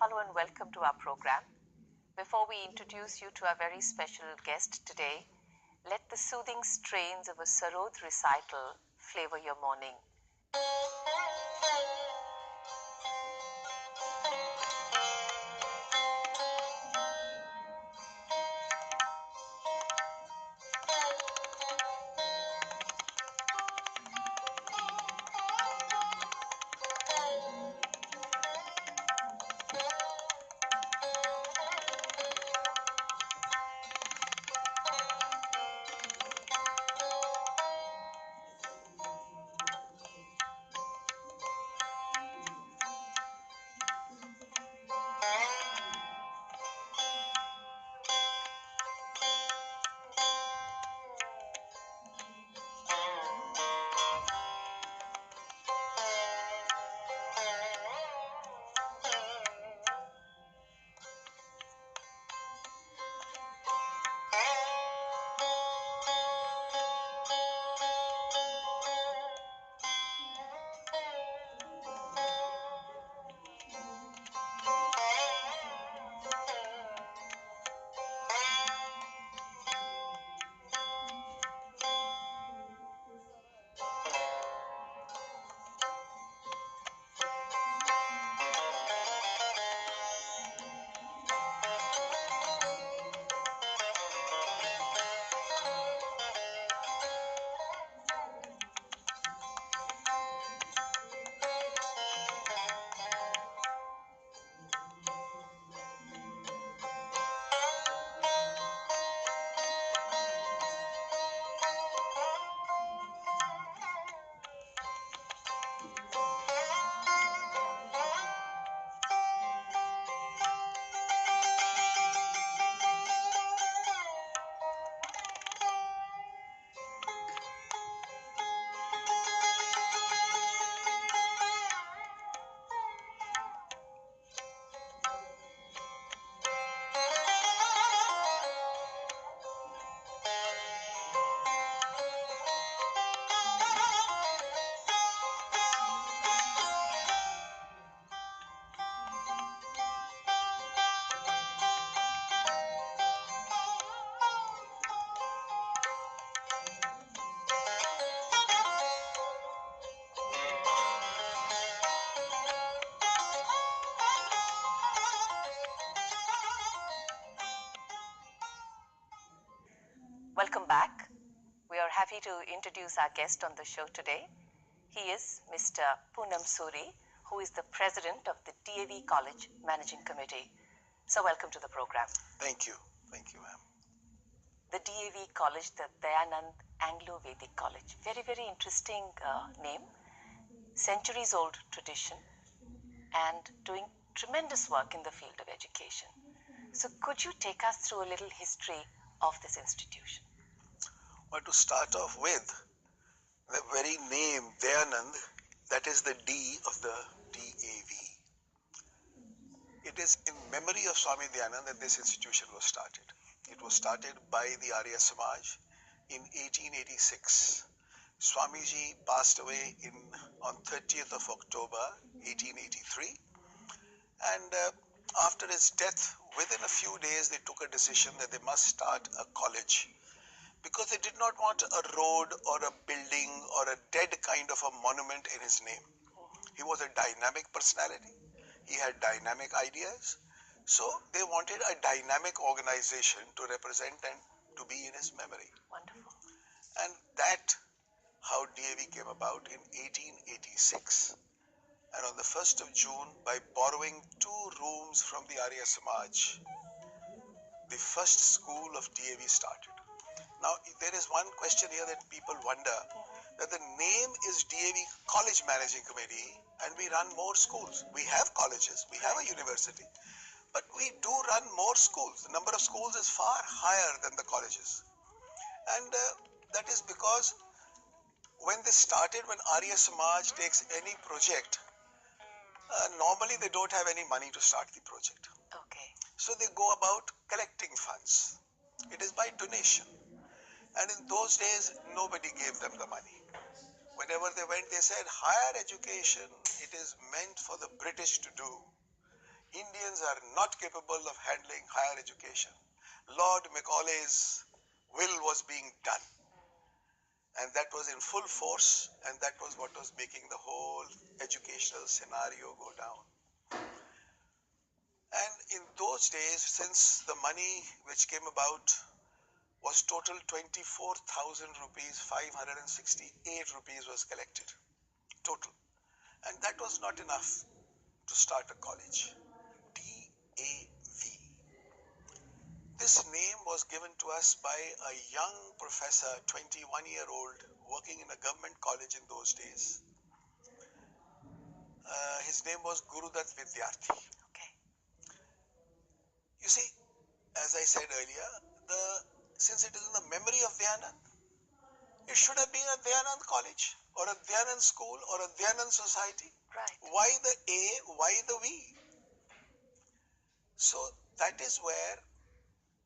Hello and welcome to our program. Before we introduce you to our very special guest today, let the soothing strains of a Sarod recital flavor your morning. Welcome back. We are happy to introduce our guest on the show today. He is Mr. Punam Suri, who is the president of the DAV College Managing Committee. So welcome to the program. Thank you. Thank you, ma'am. The DAV College, the Dayanand Anglo-Vedic College. Very, very interesting name. Centuries old tradition and doing tremendous work in the field of education. So could you take us through a little history of this institution? Well, to start off with, the very name Dayanand, that is the D of the DAV. It is in memory of Swami Dayanand that this institution was started. It was started by the Arya Samaj in 1886. Swamiji passed away on 30th of October 1883, and after his death, within a few days they took a decision that they must start a college, because they did not want a road or a building or a dead kind of a monument in his name. He was a dynamic personality. He had dynamic ideas. So they wanted a dynamic organization to represent and to be in his memory. Wonderful. And that how DAV came about in 1886. And on the 1st of June, by borrowing 2 rooms from the Arya Samaj, the first school of DAV started. Now, there is one question here that people wonder, that the name is DAV College Managing Committee and we run more schools. We have colleges, we have a university, but we do run more schools. The number of schools is far higher than the colleges. And that is because when this started, when Arya Samaj takes any project, normally they don't have any money to start the project. Okay. So they go about collecting funds. It is by donation. And in those days, nobody gave them the money. Whenever they went, they said, higher education, it is meant for the British to do. Indians are not capable of handling higher education. Lord Macaulay's will was being done. And that was in full force, and that was what was making the whole educational scenario go down. And in those days, since the money which came about was total 24,000 rupees, 568 rupees was collected, total. And that was not enough to start a college. DAV. This name was given to us by a young professor, 21-year-old, working in a government college in those days. His name was Gurudat Vidyarthi. Okay. You see, as I said earlier, since it is in the memory of Dayanand, it should have been a Dayanand college or a Dayanand school or a Dayanand society. Right. Why the A, why the V? So that is where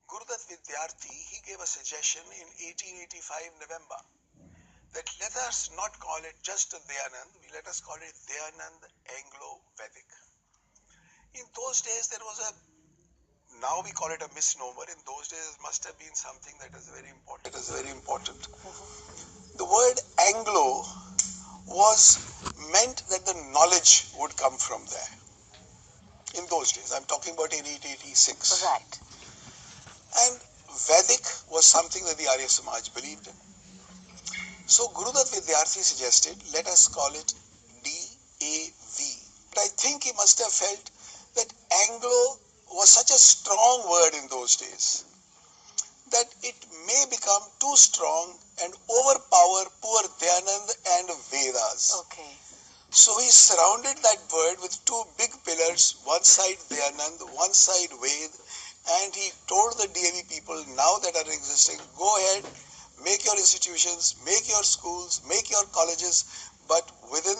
Gurudat Vidyarthi, he gave a suggestion in 1885 November that let us not call it just a Dayanand, let us call it Dayanand Anglo-Vedic. In those days there was now we call it a misnomer. In those days it must have been something that is very important. The word Anglo was meant that the knowledge would come from there. In those days, I'm talking about in 1886. Right. And Vedic was something that the Arya Samaj believed in. So Gurudat Vidyarthi suggested, let us call it DAV. But I think he must have felt that Anglo was such a strong word in those days that it may become too strong and overpower poor Dayanand and Vedas. Okay. So he surrounded that word with two big pillars, one side Dayanand, one side Ved, and he told the DAV people now that are existing, go ahead, make your institutions, make your schools, make your colleges, but within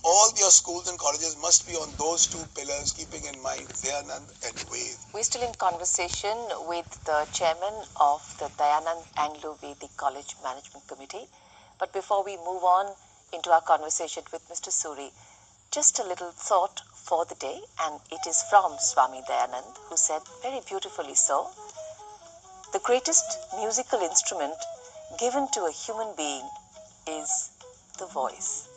all your schools and colleges must be on those two pillars, keeping in mind Dayanand and Ved. We're still in conversation with the chairman of the Dayanand Anglo-Vedic College Management Committee. But before we move on into our conversation with Mr. Suri, just a little thought for the day, and it is from Swami Dayanand, who said very beautifully so, the greatest musical instrument given to a human being is the voice.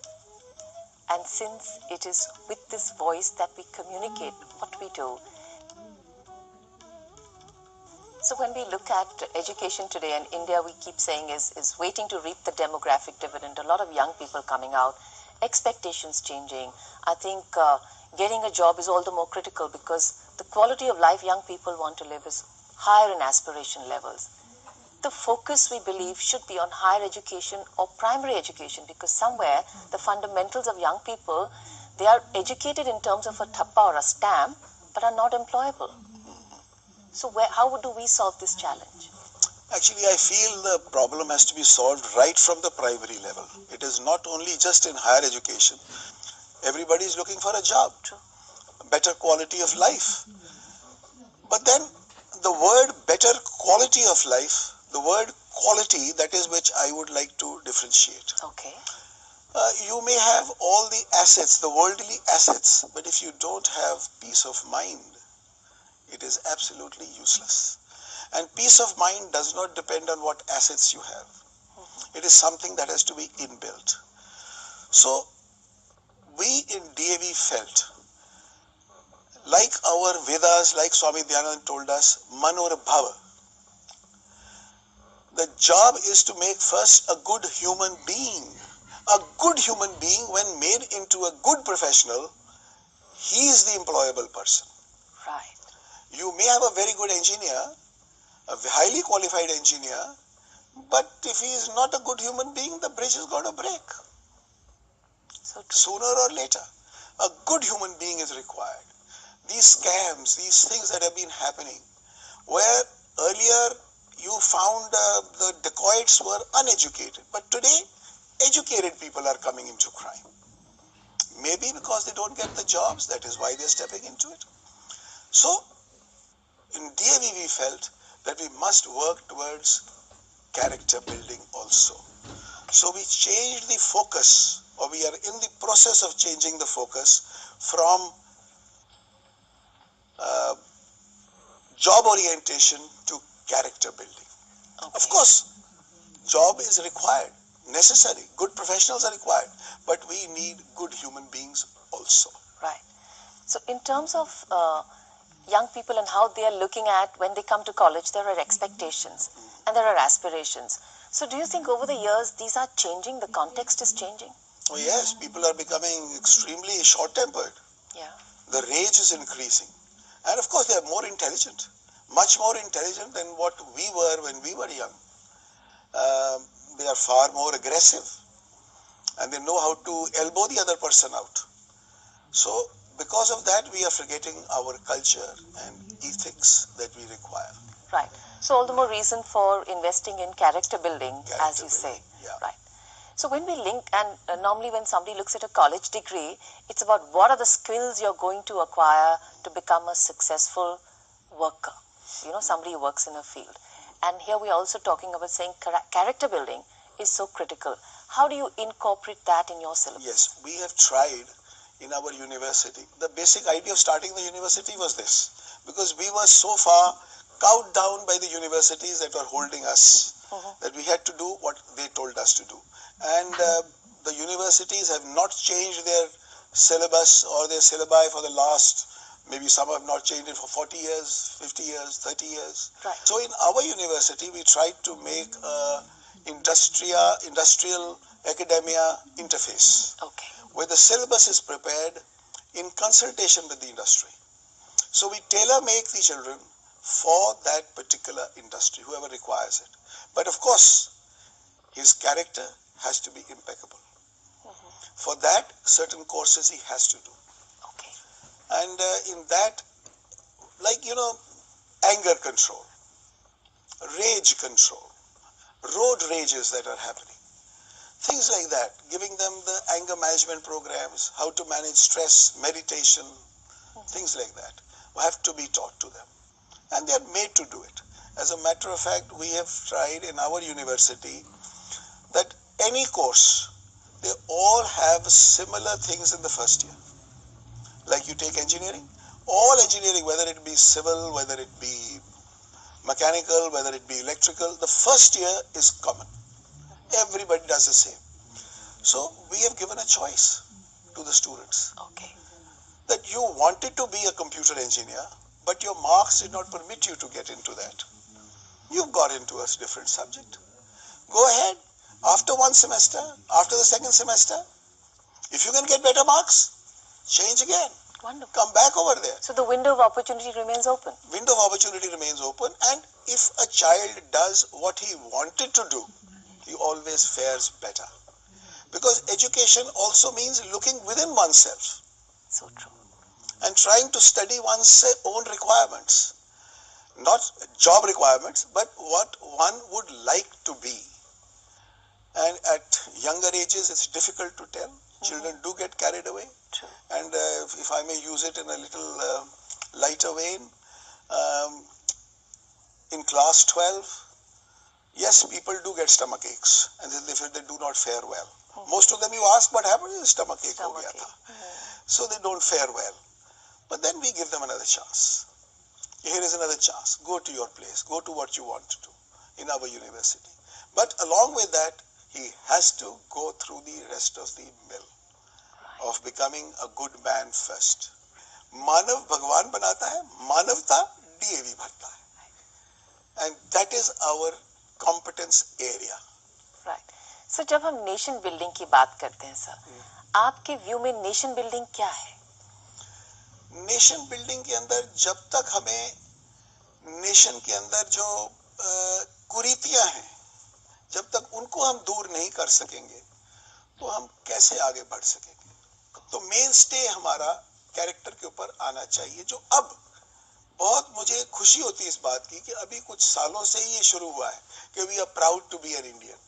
And since it is with this voice that we communicate what we do. So when we look at education today, and India, we keep saying is waiting to reap the demographic dividend, a lot of young people coming out, expectations changing. I think getting a job is all the more critical because the quality of life young people want to live is higher in aspiration levels. The focus, we believe, should be on higher education or primary education, because somewhere the fundamentals of young people, they are educated in terms of a thappa or a stamp, but are not employable. So how do we solve this challenge? Actually, I feel the problem has to be solved right from the primary level. It is not only just in higher education. Everybody is looking for a job, True. a better quality of life. But then the word better quality of life, the word quality, that is which I would like to differentiate. Okay. You may have all the assets, the worldly assets, but if you don't have peace of mind, it is absolutely useless. And peace of mind does not depend on what assets you have. It is something that has to be inbuilt. So we in DAV felt, like our Vedas, like Swami Dayanand told us, Manor Bhava. The job is to make first a good human being. A good human being, when made into a good professional, he is the employable person. Right. You may have a very good engineer, a highly qualified engineer, but if he is not a good human being, the bridge is going to break. So Sooner or later, a good human being is required. These scams, these things that have been happening, where earlier you found the dacoits were uneducated, but today educated people are coming into crime. Maybe because they don't get the jobs, that is why they're stepping into it. So in DAV we felt that we must work towards character building also. So we changed the focus, or we are in the process of changing the focus from uh, job orientation to character building. Okay. Of course, job is required, necessary. Good professionals are required, but we need good human beings also. Right. So in terms of young people and how they are looking at when they come to college, there are expectations and there are aspirations. So do you think over the years these are changing, the context is changing? Oh yes, people are becoming extremely short-tempered. Yeah. The rage is increasing. And of course they are more intelligent, much more intelligent than what we were when we were young. They are far more aggressive and they know how to elbow the other person out. So because of that we are forgetting our culture and ethics that we require. Right. So all the more reason for investing in character building, as you say. Yeah. Right. So when we link, and normally when somebody looks at a college degree, it's about what are the skills you're going to acquire to become a successful worker. You know, somebody who works in a field. And here we're also talking about saying character building is so critical. How do you incorporate that in your syllabus? Yes, we have tried in our university. The basic idea of starting the university was this, because we were so far cowed down by the universities that were holding us, that we had to do what they told us to do. And the universities have not changed their syllabus or their syllabi for the last, maybe some have not changed it for 40 years, 50 years, 30 years. Right. So in our university, we tried to make industrial academia interface, Okay. where the syllabus is prepared in consultation with the industry. So we tailor make the children for that particular industry, whoever requires it. But of course, his character has to be impeccable. For that, certain courses he has to do. Okay. And in that, like, anger control, rage control, road rages that are happening, things like that, giving them the anger management programs, how to manage stress, meditation, things like that have to be taught to them. And they are made to do it. As a matter of fact, we have tried in our university that any course, they all have similar things in the first year. Like you take engineering, all engineering, whether it be civil, whether it be mechanical, whether it be electrical, the first year is common. Everybody does the same. So we have given a choice to the students. Okay. That you wanted to be a computer engineer, but your marks did not permit you to get into that. You've got into a different subject. Go ahead. After one semester, after the second semester, if you can get better marks, change again. Wonderful. Come back over there. So the window of opportunity remains open. Window of opportunity remains open, and if a child does what he wanted to do, he always fares better. Because education also means looking within oneself. So true. And trying to study one's own requirements. Not job requirements, but what one would like to be. And at younger ages, it's difficult to tell. Children do get carried away. True. And if I may use it in a little lighter vein, in class 12, yes, people do get stomach aches and they do not fare well. Most of them you ask what happened, is stomach ache ho gaya tha. So they don't fare well. But then we give them another chance. Here is another chance. Go to your place. Go to what you want to do in our university. But along with that, he has to go through the rest of the mill of becoming a good man first. Manav Bhagwan banata hai, manavta DAV bharta hai. And that is our competence area. Right. So जब हम nation building की बात करते हैं sir, आपके view में nation building क्या है? नेशन बिल्डिंग के अंदर जब तक हमें नेशन के अंदर जो कुरीतियां हैं, जब तक उनको हम दूर नहीं कर सकेंगे, तो हम कैसे आगे बढ़ सकेंगे? तो मेन स्टे हमारा कैरेक्टर के ऊपर आना चाहिए, जो अब बहुत मुझे खुशी होती है इस बात की कि अभी कुछ सालों से ही ये शुरू हुआ है कि we are proud to be an Indian.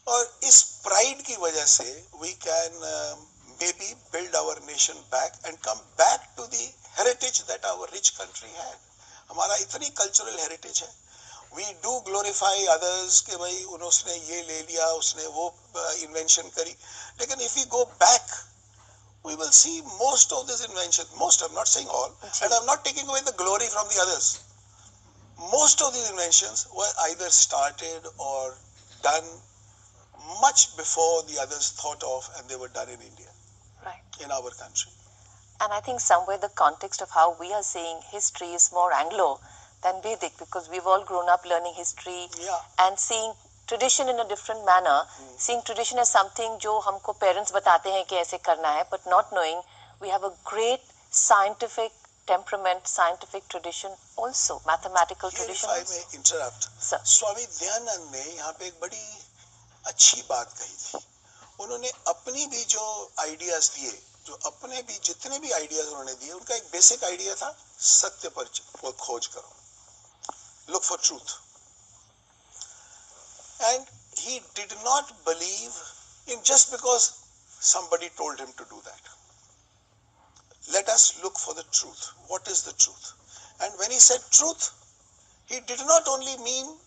और इस प्राइड की वजह से we can maybe build our nation back and come back to the heritage that our rich country had. हमारा इतनी cultural heritage है. We do glorify others कि भाई उसने ये ले लिया, उसने वो invention करी. लेकिन if we go back, we will see most of these inventions, most, I'm not saying all, and I'm not taking away the glory from the others. Most of these inventions were either started or done much before the others thought of, and they were done in India, Right. in our country. And I think somewhere the context of how we are seeing history is more Anglo than Vedic, because we've all grown up learning history and seeing tradition in a different manner, seeing tradition as something जो हमको parents बताते हैं कि ऐसे करना है, but not knowing we have a great scientific temperament, scientific tradition also, mathematical tradition. If I may interrupt, Sir. Swami Dayanand ने यहाँ पे एक बड़ी अच्छी बात कही थी. उन्होंने अपनी भी जो आइडियाज दिए, जो अपने भी जितने भी आइडियाज उन्होंने दिए, उनका एक बेसिक आइडिया था, सत्य पर खोज करो, look for truth. And he did not believe in just because somebody told him to do that. Let us look for the truth. What is the truth? And when he said truth, he did not only mean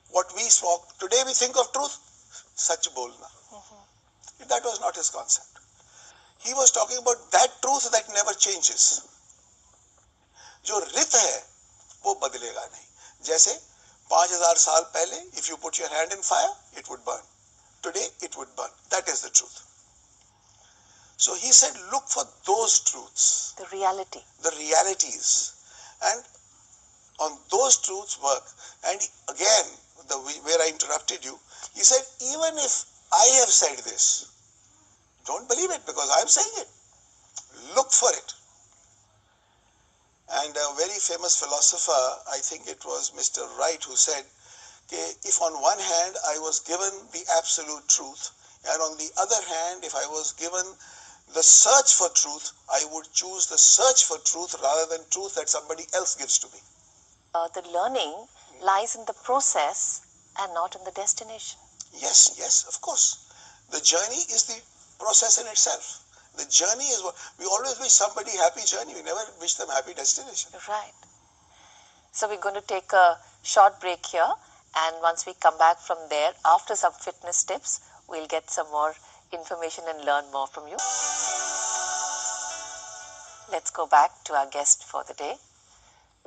what we spoke. Today we think of truth, sach bolna. That was not his concept. He was talking about that truth that never changes. जो रित है वो बदलेगा नहीं. जैसे 5000 साल पहले, if you put your hand in fire, it would burn. Today it would burn. That is the truth. So he said, look for those truths. The reality. The realities. And on those truths work. And again, where I interrupted you, he said, even if I have said this, don't believe it because I am saying it. Look for it. And a very famous philosopher, I think it was Mr. Wright, who said, if on one hand I was given the absolute truth, and on the other hand, if I was given the search for truth, I would choose the search for truth rather than truth that somebody else gives to me. The learning lies in the process and not in the destination. Yes, yes, of course. The journey is the process in itself. The journey is what we always wish somebody happy journey. We never wish them happy destination. Right. So we're going to take a short break here, and once we come back from there, after some fitness tips, we'll get some more information and learn more from you. Let's go back to our guest for the day.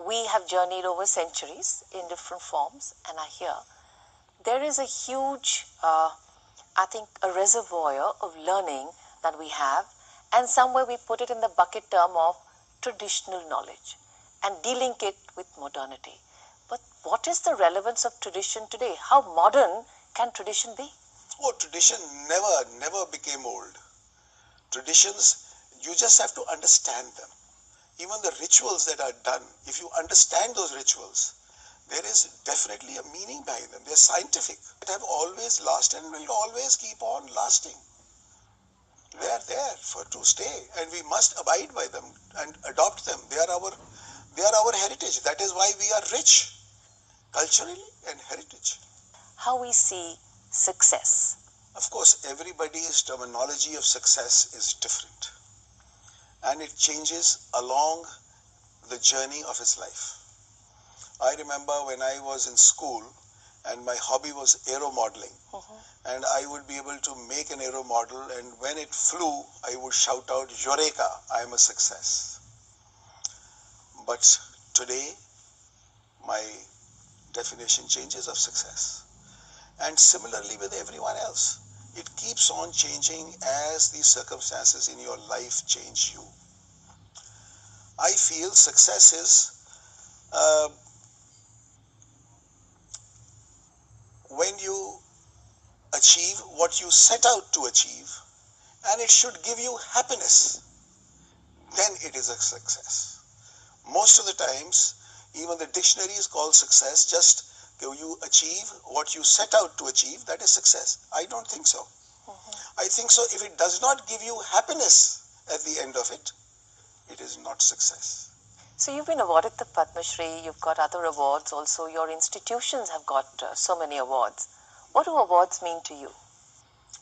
We have journeyed over centuries in different forms, and I hear there is a huge, I think, a reservoir of learning that we have, and somewhere we put it in the bucket term of traditional knowledge and de-link it with modernity. But what is the relevance of tradition today? How modern can tradition be? Oh, tradition never became old. Traditions, you just have to understand them. Even the rituals that are done, if you understand those rituals, there is definitely a meaning behind them. They're scientific. They have always lasted and will always keep on lasting. They are there to stay, and we must abide by them and adopt them. They are our heritage. That is why we are rich, culturally and heritage. How we see success. Of course, everybody's terminology of success is different, and it changes along the journey of his life. I remember when I was in school and my hobby was aero modeling, and I would be able to make an aero model, and when it flew, I would shout out, Eureka, I am a success. But today, my definition changes of success. And similarly with everyone else, it keeps on changing as the circumstances in your life change you. I feel success is when you achieve what you set out to achieve, and it should give you happiness, then it is a success. Most of the times, even the dictionary is called success, just you achieve what you set out to achieve, that is success. I don't think so. I think so if it does not give you happiness at the end of it, it is not success. So you've been awarded the Padma Shri, you've got other awards also, your institutions have got so many awards. What do awards mean to you?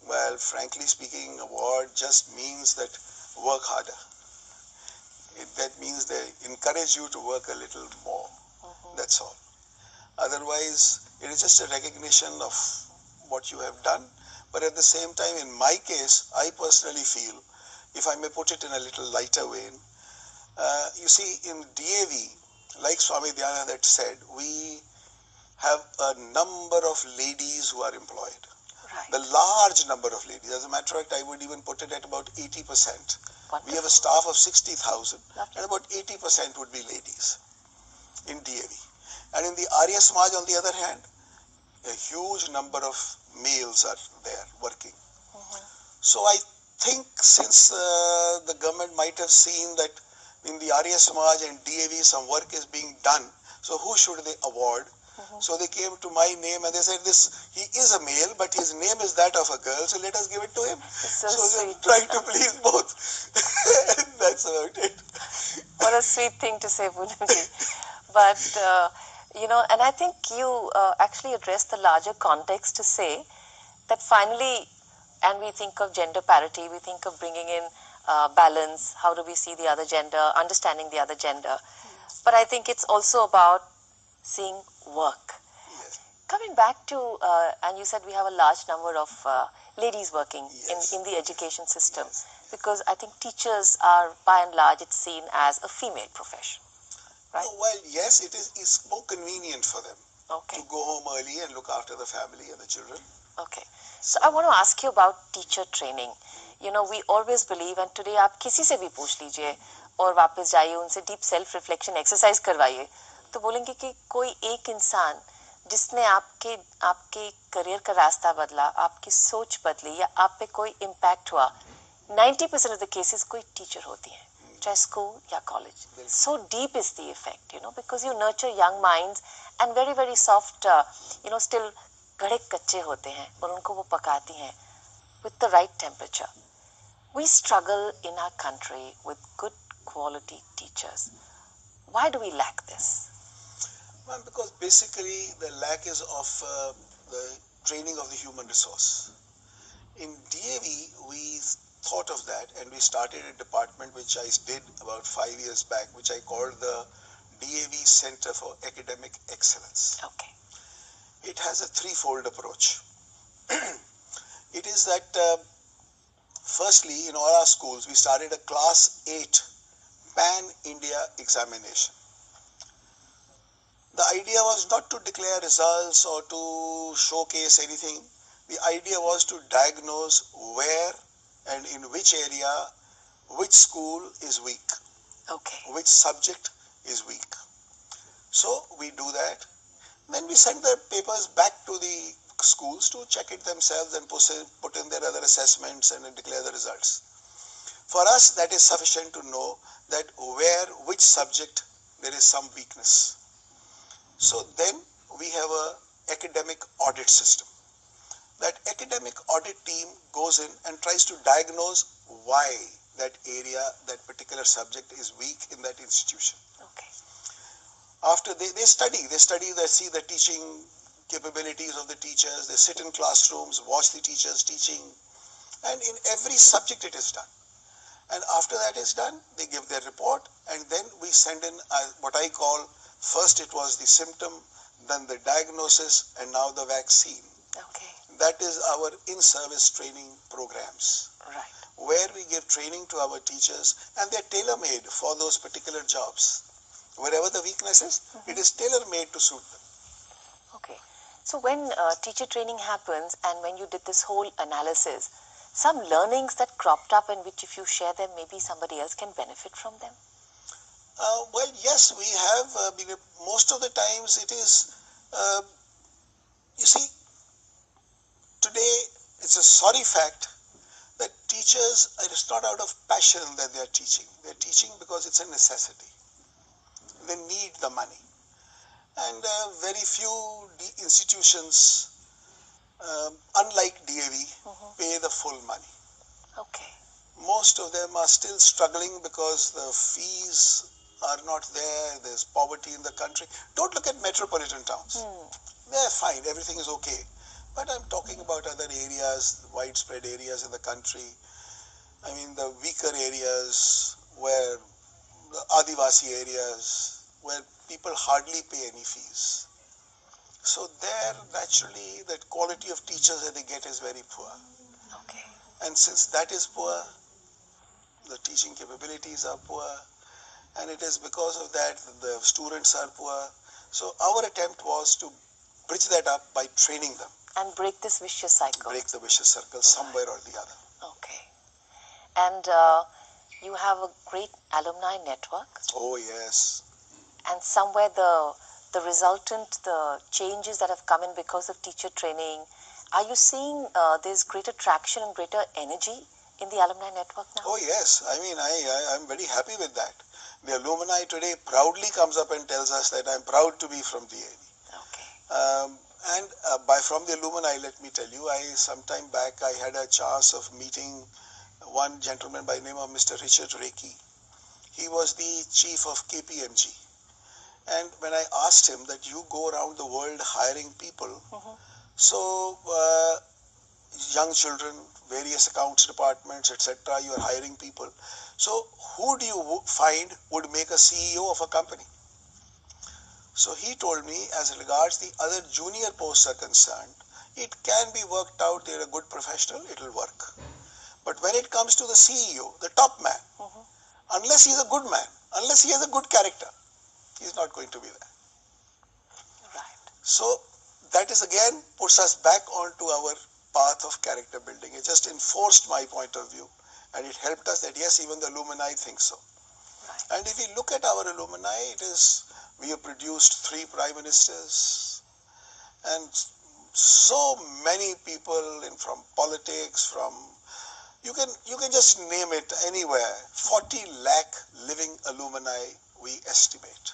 Well, frankly speaking, award just means that work harder. That means they encourage you to work a little more. That's all. Otherwise, it is just a recognition of what you have done. But at the same time, in my case, I personally feel if I may put it in a little lighter vein, you see, in DAV, like Swami Dyanand had said, we have a number of ladies who are employed. Right. The large number of ladies. As a matter of fact, I would even put it at about 80%. Wonderful. We have a staff of 60,000 Lovely. and about 80% would be ladies in DAV. And in the Arya Samaj, on the other hand, a huge number of males are there working. So I think since the government might have seen that in the Arya Samaj and DAV some work is being done, so who should they award? So they came to my name and they said, he is a male, but his name is that of a girl, so let us give it to him. So they're sweet. trying to please both. That's about it. What a sweet thing to say, Punamji. But, and I think you actually addressed the larger context to say that finally, and we think of gender parity, we think of bringing in balance, how do we see the other gender, understanding the other gender. But I think it's also about seeing work. Yes. Coming back to, and you said we have a large number of ladies working Yes. in the education system, Yes. because I think teachers are, by and large, it's seen as a female profession, right? Oh, well, yes, it's more convenient for them Okay, to go home early and look after the family and the children. okay. So I want to ask you about teacher training. You know, we always believe, and today आप किसी से भी पूछ लीजिए और वापस जाइए उनसे deep self reflection exercise करवाइए, तो बोलेंगे कि कोई एक इंसान जिसने आपके करियर का रास्ता बदला, आपकी सोच बदली या आप पे कोई इम्पैक्ट हुआ, 90% of the cases कोई टीचर होती है, चाहे स्कूल या college. So deep is the effect, because you nurture young minds and very, very soft, still गड़े कच्चे होते हैं और उनको वो पकाती हैं with the right temperature. We struggle in our country with good quality teachers. Why do we lack this? Well, because basically the lack is of the training of the human resource. In DAV, we thought of that and we started a department which I did about 5 years back, which I called the DAV Center for Academic Excellence. Okay. It has a threefold approach. It is that firstly, in all our schools, we started a Class 8 Pan-India examination. The idea was not to declare results or to showcase anything. The idea was to diagnose where and in which area, which school is weak, Okay. which subject is weak. So we do that. Then we send the papers back to the schools to check it themselves and put in their other assessments and then declare the results. For us, that is sufficient to know that which subject there is some weakness. So then we have a academic audit system. That academic audit team goes in and tries to diagnose why that area, that particular subject is weak in that institution. Okay. After they study, they see the teaching capabilities of the teachers, they sit in classrooms, watch the teachers teaching, and in every subject it is done. And after that is done, they give their report, and then we send in what I call, first it was the symptom, then the diagnosis, and now the vaccine. Okay. That is our in-service training programs, Right. where we give training to our teachers, and they're tailor-made for those particular jobs. Wherever the weakness is, it is tailor-made to suit them. Okay. So when teacher training happens and when you did this whole analysis, some learnings that cropped up and which if you share them, maybe somebody else can benefit from them? Well, yes, we have. Most of the times it is, you see, today it's a sorry fact that teachers, it is not out of passion that they are teaching. They are teaching because it's a necessity. They need the money. And very few institutions, unlike DAV, pay the full money. Okay. Most of them are still struggling because the fees are not there. There's poverty in the country. Don't look at metropolitan towns. They're fine. Everything is okay. But I'm talking about other areas, widespread areas in the country. I mean, the weaker areas where the Adivasi areas where people hardly pay any fees. So there, naturally, the quality of teachers that they get is very poor. Okay. And since that is poor, the teaching capabilities are poor, and it is because of that the students are poor. So our attempt was to bridge that up by training them. And break this vicious cycle. Break the vicious circle somewhere or the other. Okay. And you have a great alumni network. Oh yes. And somewhere the resultant, the changes that have come in because of teacher training, are you seeing there's greater traction and greater energy in the alumni network now? Oh yes. I mean, I'm very happy with that. The alumni today proudly comes up and tells us that I'm proud to be from DAV. Okay. And from the alumni, let me tell you, some time back I had a chance of meeting one gentleman by the name of Mr. Richard Reiki. He was the chief of KPMG. And when I asked him that you go around the world hiring people, so young children, various accounts departments, etc., you are hiring people. So who do you find would make a CEO of a company? So he told me, as regards the other junior posts are concerned, it can be worked out. They're a good professional, it will work. But when it comes to the CEO, the top man, unless he's a good man, unless he has a good character, he's not going to be there. Right. So that is again puts us back onto our path of character building. It just enforced my point of view, and it helped us that yes, even the alumni think so. Right. And if we look at our alumni, we have produced 3 prime ministers and so many people from politics, from you can just name it anywhere. 40 lakh living alumni we estimate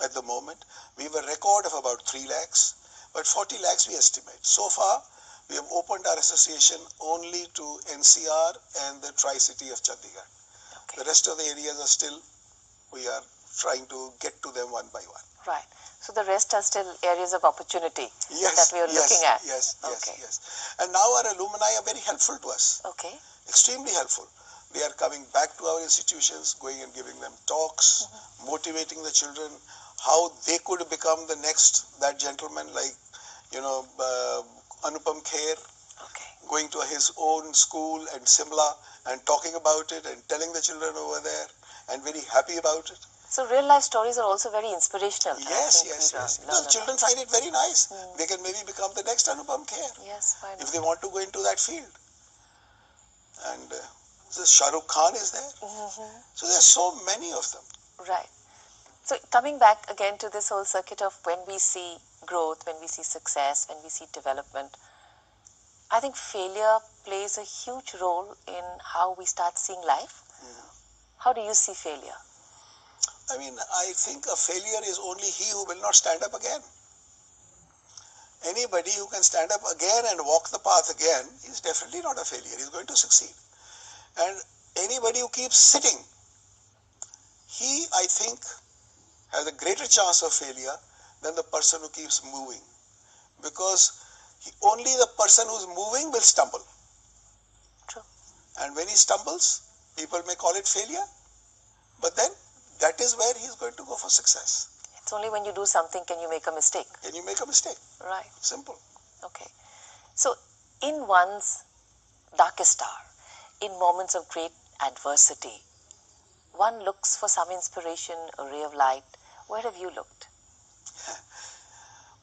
at the moment. We have a record of about 3 lakhs, but 40 lakhs we estimate. So far, we have opened our association only to NCR and the Tri-City of Chandigarh. Okay. The rest of the areas are still, we are trying to get to them one by one. Right. So the rest are still areas of opportunity that we are looking at. Yes. Okay. And now our alumni are very helpful to us. Okay. Extremely helpful. They are coming back to our institutions, going and giving them talks, motivating the children, how they could become the next, that gentleman like, Anupam Kher, Okay. going to his own school and Simla and talking about it and telling the children over there and very happy about it. So real life stories are also very inspirational. Yes. No, the children find it very nice. They can maybe become the next Anupam Kher. Yes, why not? If they want to go into that field. And Shah Rukh Khan is there. So there's so many of them. Right. So coming back again to this whole circuit of when we see growth, when we see success, when we see development, I think failure plays a huge role in how we start seeing life. How do you see failure? I mean, I think a failure is only he who will not stand up again. Anybody who can stand up again and walk the path again is definitely not a failure. He's going to succeed. And anybody who keeps sitting, he, I think, has a greater chance of failure than the person who keeps moving. Because only the person who's moving will stumble. True. And when he stumbles, people may call it failure. But then, that is where he's going to go for success. It's only when you do something can you make a mistake. Can you make a mistake? Right. Simple. Okay. So, in one's darkest hour, in moments of great adversity, one looks for some inspiration, a ray of light. Where have you looked?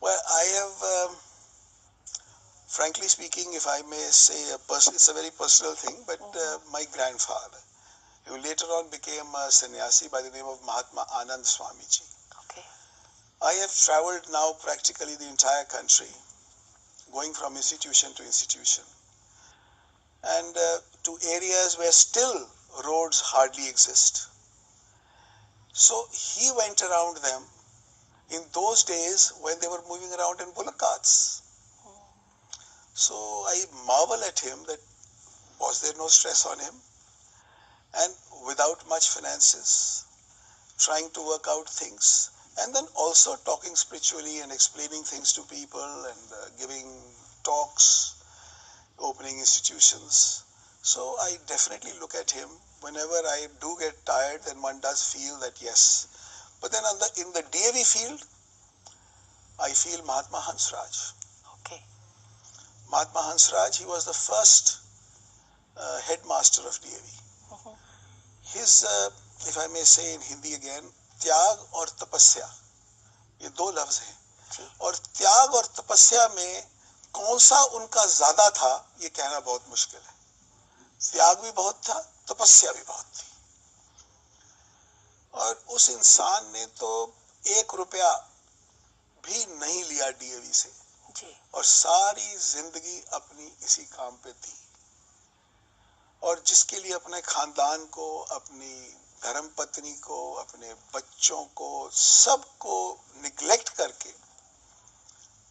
Well, I have, frankly speaking, if I may say, it's a very personal thing, but my grandfather, who later on became a sannyasi by the name of Mahatma Anand Swamiji. Okay. I have traveled now practically the entire country, going from institution to institution, and to areas where still roads hardly exist. So he went around them in those days when they were moving around in bullock carts. So I marvel at him that was there no stress on him, and without much finances, trying to work out things, and then also talking spiritually and explaining things to people and giving talks, opening institutions. So I definitely look at him. Whenever I do get tired, then one does feel that yes. But then in the DAV field, I feel Mahatma Hansraj. Okay. Mahatma Hansraj, he was the first headmaster of DAV. is, if I may say in Hindi again, त्याग और तपस्या, ये दो लफ्ज हैं, और त्याग और तपस्या में कौन सा उनका ज्यादा था ये कहना बहुत मुश्किल है. त्याग भी बहुत था, तपस्या भी बहुत थी. और उस इंसान ने तो 1 रुपया भी नहीं लिया डीएवी से जी. और सारी जिंदगी अपनी इसी काम पे दी, और जिसके लिए अपने खानदान को, अपनी धर्म पत्नी को, अपने बच्चों को, सबको निग्लेक्ट करके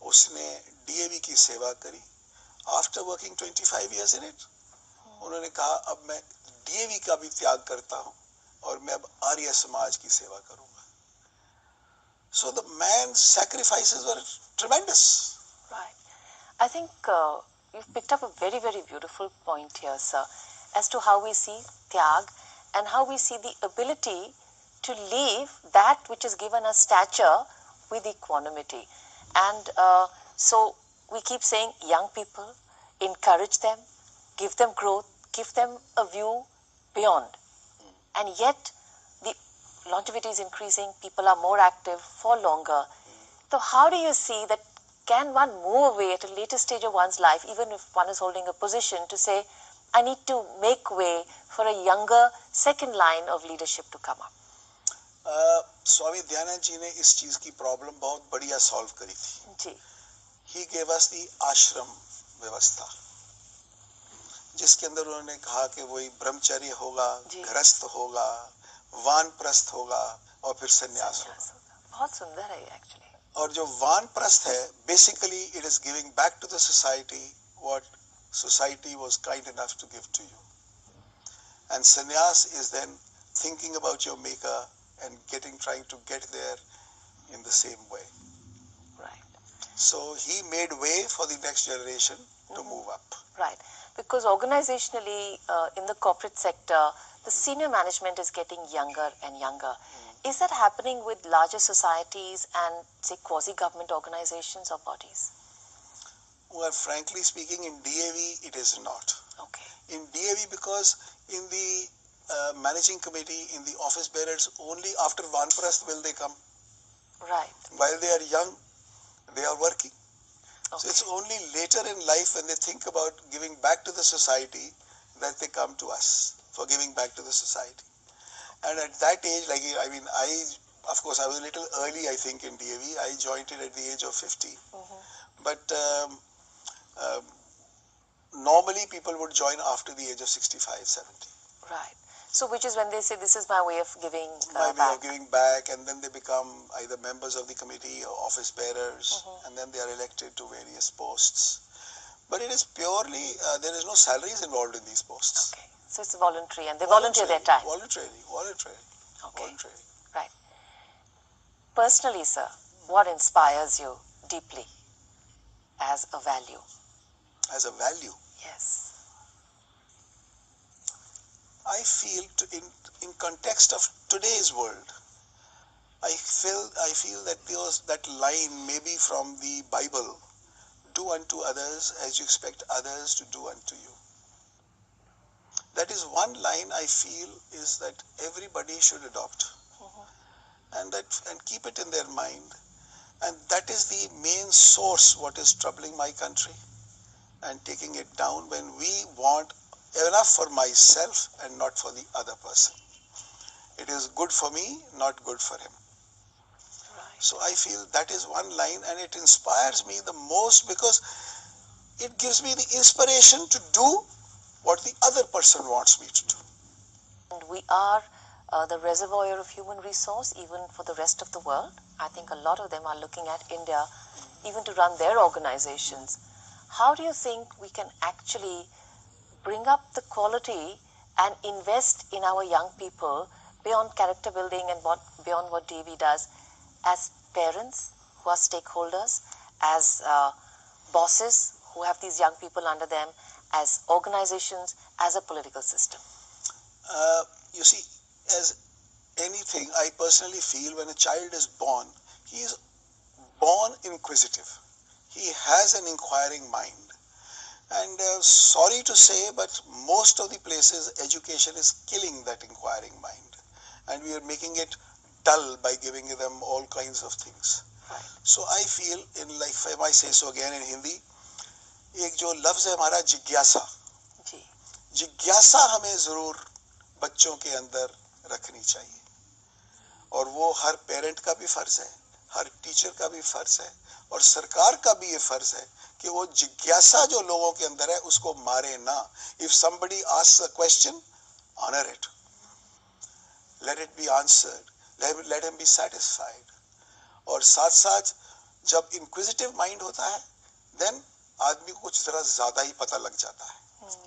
उसने डीएवी की सेवा करी. After working 25 years in it, उन्होंने कहा अब मैं डीएवी का भी त्याग करता हूं और मैं अब आर्य समाज की सेवा करूंगा. So the man's sacrifices were tremendous. Right. I think you've picked up a very, very beautiful point here, sir, as to how we see tyag and how we see the ability to leave that which is given us stature with equanimity. And so we keep saying young people, encourage them, give them growth, give them a view beyond. And yet the longevity is increasing, people are more active for longer. So how do you see that? Can one move away at a later stage of one's life, even if one is holding a position, to say, I need to make way for a younger second line of leadership to come up? Swami Dayanand ji ने इस चीज की problem बहुत बढ़िया solve करी थी जी. He gave us the आश्रम व्यवस्था, जिसके अंदर उन्होंने कहा कि वही ब्रह्मचर्य होगा, गृहस्थ होगा, वानप्रस्थ होगा और फिर सन्यास होगा. बहुत सुंदर है एक्चुअली. और जो वानप्रस्थ है, basically it is giving back to the society what society was kind enough to give to you, and sannyasa is then thinking about your maker and trying to get there in the same way. Right. So he made way for the next generation to move up. Right. Because organizationally in the corporate sector, the senior management is getting younger and younger. Is that happening with larger societies and say quasi-government organizations or bodies? Well, frankly speaking, in DAV it is not. Okay. In DAV, because in the managing committee, in the office bearers, only after Vanprasth will they come. Right. While they are young, they are working. Okay. So it's only later in life when they think about giving back to the society that they come to us for giving back to the society. And at that age, of course, I was a little early, I think, in DAV. I joined it at the age of 50. But normally people would join after the age of 65, 70. Right. So which is when they say, this is my way of giving my way back. of giving back, and then they become either members of the committee or office bearers, and then they are elected to various posts. But it is purely, there is no salaries involved in these posts. Okay. So it's voluntary, and they volunteer their time. Voluntarily. Okay. Right. Personally, sir, what inspires you deeply as a value? As a value? Yes. I feel in context of today's world, I feel that that line maybe from the Bible, do unto others as you expect others to do unto you. That is one line I feel is that everybody should adopt, and keep it in their mind. And that is the main source what is troubling my country and taking it down, when we want enough for myself and not for the other person. It is good for me, not good for him. Right. So I feel that is one line, and it inspires me the most because it gives me the inspiration to do what the other person wants me to do. And we are the reservoir of human resource even for the rest of the world. I think a lot of them are looking at India even to run their organizations. How do you think we can actually bring up the quality and invest in our young people beyond character building and beyond what DAV does, as parents who are stakeholders, as bosses who have these young people under them, as organizations, as a political system? You see, as anything, I personally feel when a child is born, he is born inquisitive. He has an inquiring mind. And sorry to say, but most of the places education is killing that inquiring mind, and we are making it dull by giving them all kinds of things. Right. So I feel, in like if I say so again in Hindi, एक जो लफ्ज है हमारा जिज्ञासा, जी. जिज्ञासा हमें जरूर बच्चों के अंदर रखनी चाहिए, और वो हर पेरेंट का भी फर्ज है, हर टीचर का भी फर्ज है, और सरकार का भी ये फर्ज है कि वो जिज्ञासा जो लोगों के अंदर है उसको मारे ना. If somebody asks a question, honour it, let it be answered, let him be satisfied. और साथ साथ जब इंक्विजिटिव माइंड होता है, देन आदमी को कुछ जरा ज्यादा ही पता लग जाता है,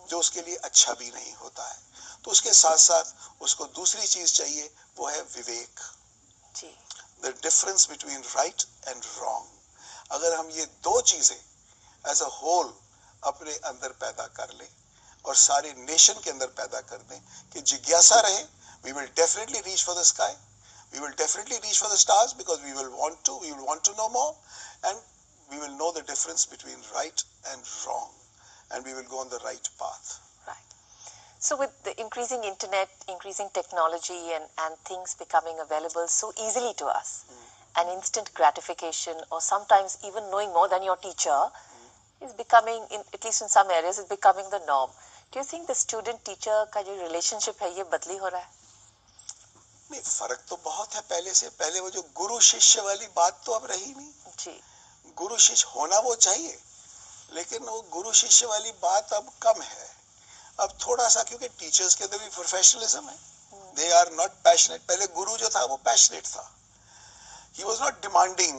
जो उसके लिए अच्छा भी नहीं होता है. तो उसके साथ साथ उसको दूसरी चीज चाहिए, वो है विवेक. The difference between right and wrong. अगर हम ये दो चीजें एज अ होल अपने अंदर पैदा कर लें और सारे नेशन के अंदर पैदा कर दें कि जिज्ञासा रहे, we will definitely reach for the sky, we will definitely reach for the stars, because we will want to know more, and we will know the difference between right and wrong, and we will go on the right path. Right. So with the increasing internet, increasing technology, and things becoming available so easily to us, and instant gratification, or sometimes even knowing more than your teacher, is becoming, at least in some areas, is becoming the norm. Do you think the student-teacher का जो relationship है ये बदली हो रहा है? नहीं, फर्क तो बहुत है पहले से. पहले वो जो गुरु शिष्य वाली बात तो अब रही नहीं. जी. गुरु शिष्य होना वो चाहिए, लेकिन वो गुरु शिष्य वाली बात अब कम है. अब थोड़ा सा, क्योंकि टीचर्स के अंदर भी प्रोफेशनलिज्म है, दे आर नॉट पैशनेट. पहले गुरु जो था वो पैशनेट था, he was not demanding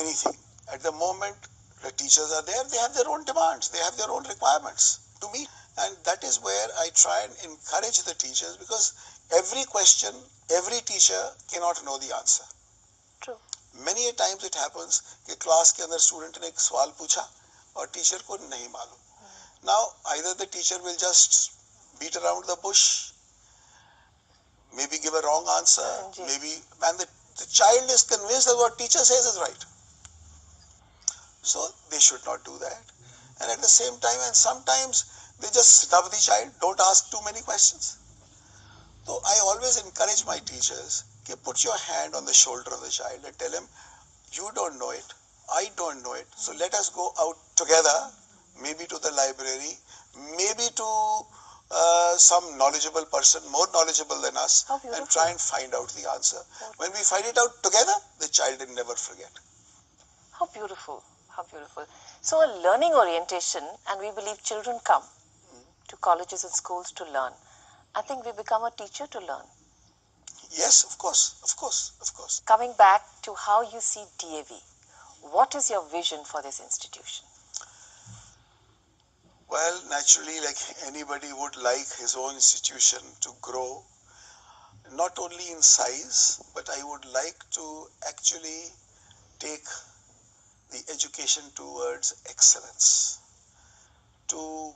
anything. At the moment the teachers are there, they have their own demands, they have their own requirements to meet, and that is where I try and encourage the teachers, because every question, every teacher cannot know the answer. True. Many a times it happens कि class के अंदर student ने एक सवाल पूछा और teacher को नहीं मालूम. Now either the teacher will just beat around the bush, maybe give a wrong answer, maybe, and the child is convinced that what teacher says is right. So they should not do that. And at the same time, and sometimes they just snub the child, don't ask too many questions. So I always encourage my teachers to put your hand on the shoulder of the child and tell him, you don't know it, I don't know it, so let us go out together, maybe to the library, maybe to some knowledgeable person, more knowledgeable than us, and try and find out the answer. When we find it out together, the child will never forget. How beautiful. How beautiful. So a learning orientation, and we believe children come to colleges and schools to learn. I think we become a teacher to learn. Yes, of course, of course, of course. Coming back to how you see DAV, what is your vision for this institution? Well, naturally, like anybody would like his own institution to grow, not only in size, but I would like to actually take the education towards excellence, to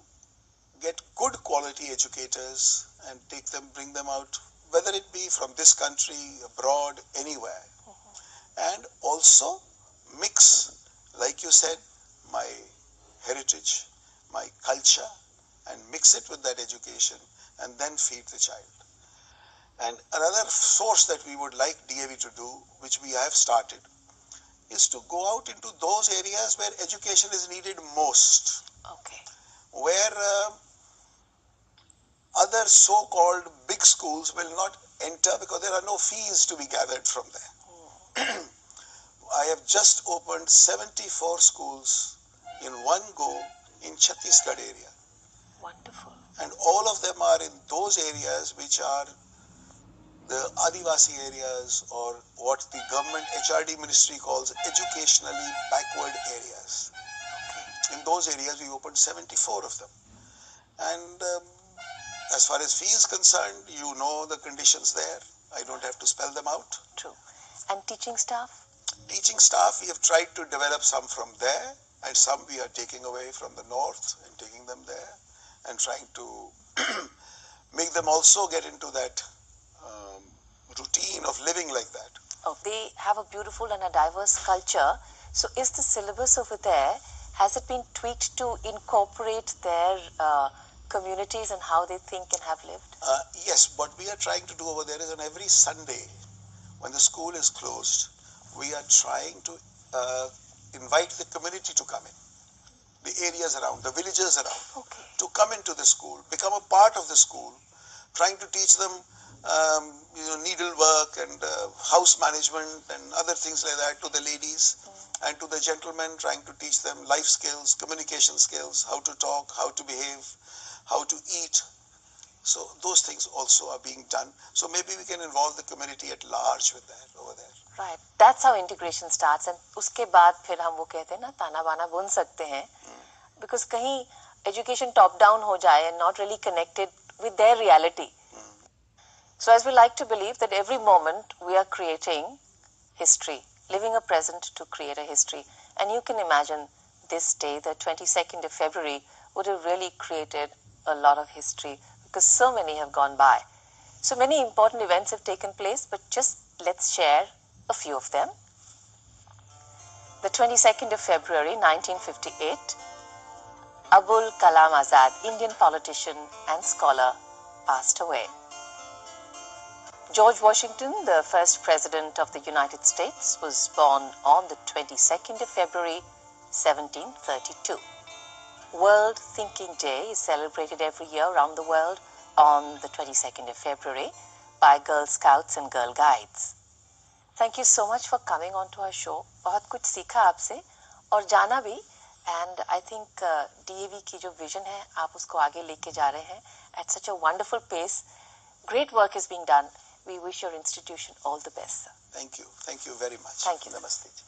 get good quality educators and take them, bring them out, whether it be from this country, abroad, anywhere, and also mix, like you said, my heritage, my culture, and mix it with that education, and then feed the child. And another source that we would like DAV to do, which we have started, is to go out into those areas where education is needed most. Okay. Where other so-called big schools will not enter because there are no fees to be gathered from there. I have just opened 74 schools in one go in Chhattisgarh area. Wonderful. And all of them are in those areas which are the Adivasi areas, or what the government HRD ministry calls educationally backward areas. In those areas we opened 74 of them. And as far as fee is concerned, you know the conditions there. I don't have to spell them out. True. And teaching staff? Teaching staff, we have tried to develop some from there, and some we are taking away from the north and taking them there, and trying to make them also get into that routine of living like that. Oh, they have a beautiful and a diverse culture. So is the syllabus over there has it been tweaked to incorporate their communities and how they think and have lived? Yes, what we are trying to do over there is on every Sunday, when the school is closed, we are trying to invite the community to come in, the areas around, the villages around, to come into the school, become a part of the school, trying to teach them needlework and house management and other things like that to the ladies, and to the gentlemen, trying to teach them life skills, communication skills, how to talk, how to behave, how to eat. So those things also are being done. So maybe we can involve the community at large with that over there. Right. That's how integration starts. And उसके बाद फिर हम वो कहते हैं ना ताना बाना बुन सकते हैं, because कहीं education top down हो जाए and not really connected with their reality. So as we like to believe that every moment we are creating history, living a present to create a history. And you can imagine this day, the 22nd of February, would have really created a lot of history because so many have gone by. So many important events have taken place, but just let's share a few of them. The 22nd of February 1958, Abul Kalam Azad, Indian politician and scholar, passed away. George Washington, the first president of the United States, was born on the 22nd of February 1732. World Thinking Day is celebrated every year around the world on the 22nd of February by Girl Scouts and Girl Guides. Thank you so much for coming on to our show. बहुत कुछ सीखा आपसे और जाना भी, and I think DAV की जो vision है आप उसको आगे लेके जा रहे हैं at such a wonderful pace. Great work is being done. We wish your institution all the best, sir. Thank you very much. Thank you. Namaste.